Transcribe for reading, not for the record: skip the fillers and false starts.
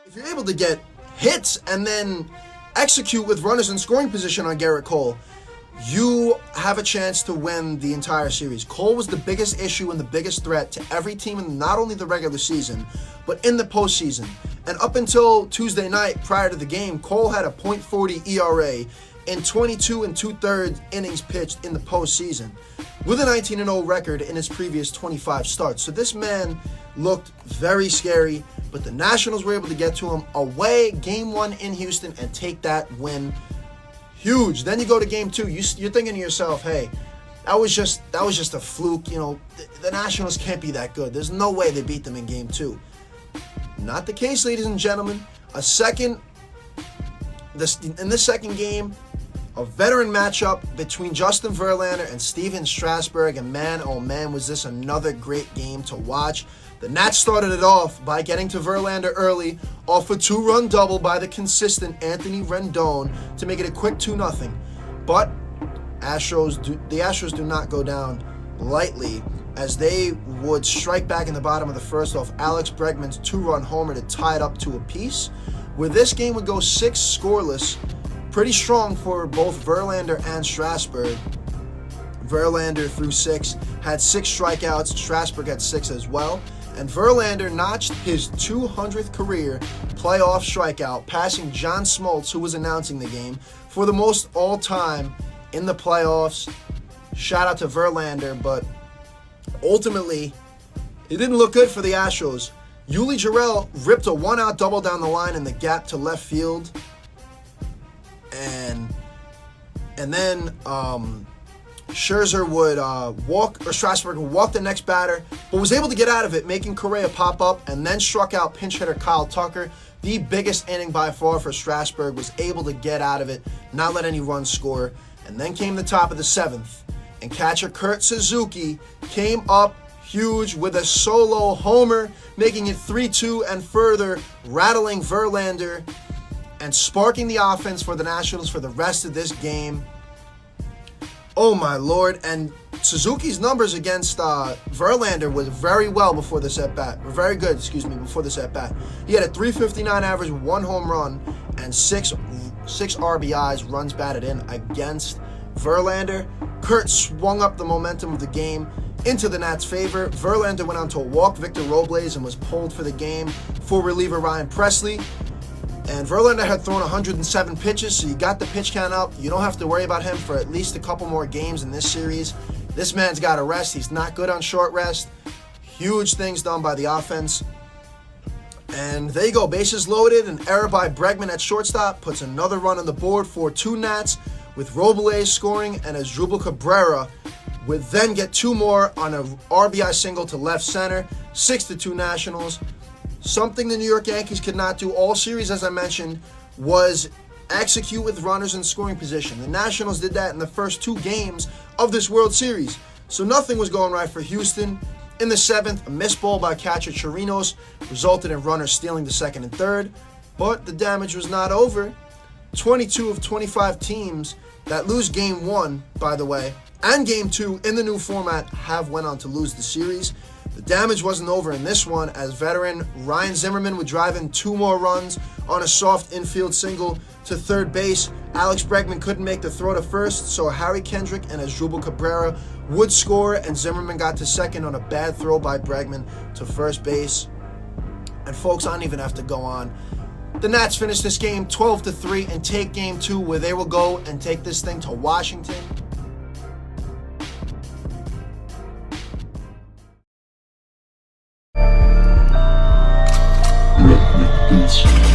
If you're able to get hits and then execute with runners in scoring position on Garrett Cole, you have a chance to win the entire series. Cole was the biggest issue and the biggest threat to every team in not only the regular season, but in the postseason. And up until Tuesday night, prior to the game, Cole had a .40 ERA in 22 2/3 innings pitched in the postseason, with a 19-0 record in his previous 25 starts. So this man looked very scary, but the Nationals were able to get to him away, game 1 in Houston, and take that win. Huge. Then you go to game 2. You're thinking to yourself, hey, that was just a fluke. You know, the Nationals can't be that good. There's no way they beat them in game 2. Not the case, ladies and gentlemen. In this second game, a veteran matchup between Justin Verlander and Steven Strasburg, and man, oh man, was this another great game to watch. The Nats started it off by getting to Verlander early off a 2-run double by the consistent Anthony Rendon to make it a quick 2-0. But the Astros do not go down lightly, as they would strike back in the bottom of the first off Alex Bregman's 2-run homer to tie it up to a piece, where this game would go 6 scoreless. Pretty strong for both Verlander and Strasburg. Verlander threw 6, had 6 strikeouts. Strasburg had 6 as well. And Verlander notched his 200th career playoff strikeout, passing John Smoltz, who was announcing the game, for the most all-time in the playoffs. Shout out to Verlander, but ultimately, it didn't look good for the Astros. Yuli Gurriel ripped a 1-out double down the line in the gap to left field. And then Scherzer would Strasburg would walk the next batter, but was able to get out of it, making Correa pop up, and then struck out pinch hitter Kyle Tucker. The biggest inning by far for Strasburg, was able to get out of it, not let any runs score. And then came the top of the 7th, and catcher Kurt Suzuki came up huge with a solo homer, making it 3-2 and further rattling Verlander and sparking the offense for the Nationals for the rest of this game. Oh my lord. And Suzuki's numbers against Verlander was very good, before this at-bat. He had a .359 average, 1 home run, and 6 RBIs, runs batted in, against Verlander. Kurt swung up the momentum of the game into the Nats' favor. Verlander went on to walk Victor Robles and was pulled for the game for reliever Ryan Presley. And Verlander had thrown 107 pitches, so you got the pitch count up. You don't have to worry about him for at least a couple more games in this series. This man's got to rest. He's not good on short rest. Huge things done by the offense. And there you go, bases loaded. An error by Bregman at shortstop puts another run on the board for 2 Nats, with Robles scoring, and Asdrubal Cabrera would then get 2 more on a RBI single to left center. 6-2 Nationals. Something the New York Yankees could not do all series, as I mentioned, was execute with runners in scoring position. The Nationals did that in the first 2 games of this World Series. So nothing was going right for Houston. In the 7th, a missed ball by catcher Chirinos resulted in runners stealing the 2nd and 3rd. But the damage was not over. 22 of 25 teams that lose Game 1, by the way, and Game 2 in the new format have went on to lose the series. The damage wasn't over in this one, as veteran Ryan Zimmerman would drive in 2 more runs on a soft infield single to third base. Alex Bregman couldn't make the throw to first, so Harry Kendrick and Asdrubal Cabrera would score, and Zimmerman got to second on a bad throw by Bregman to first base. And folks, I don't even have to go on. The Nats finished this game 12-3 and take Game 2, where they will go and take this thing to Washington. Peace.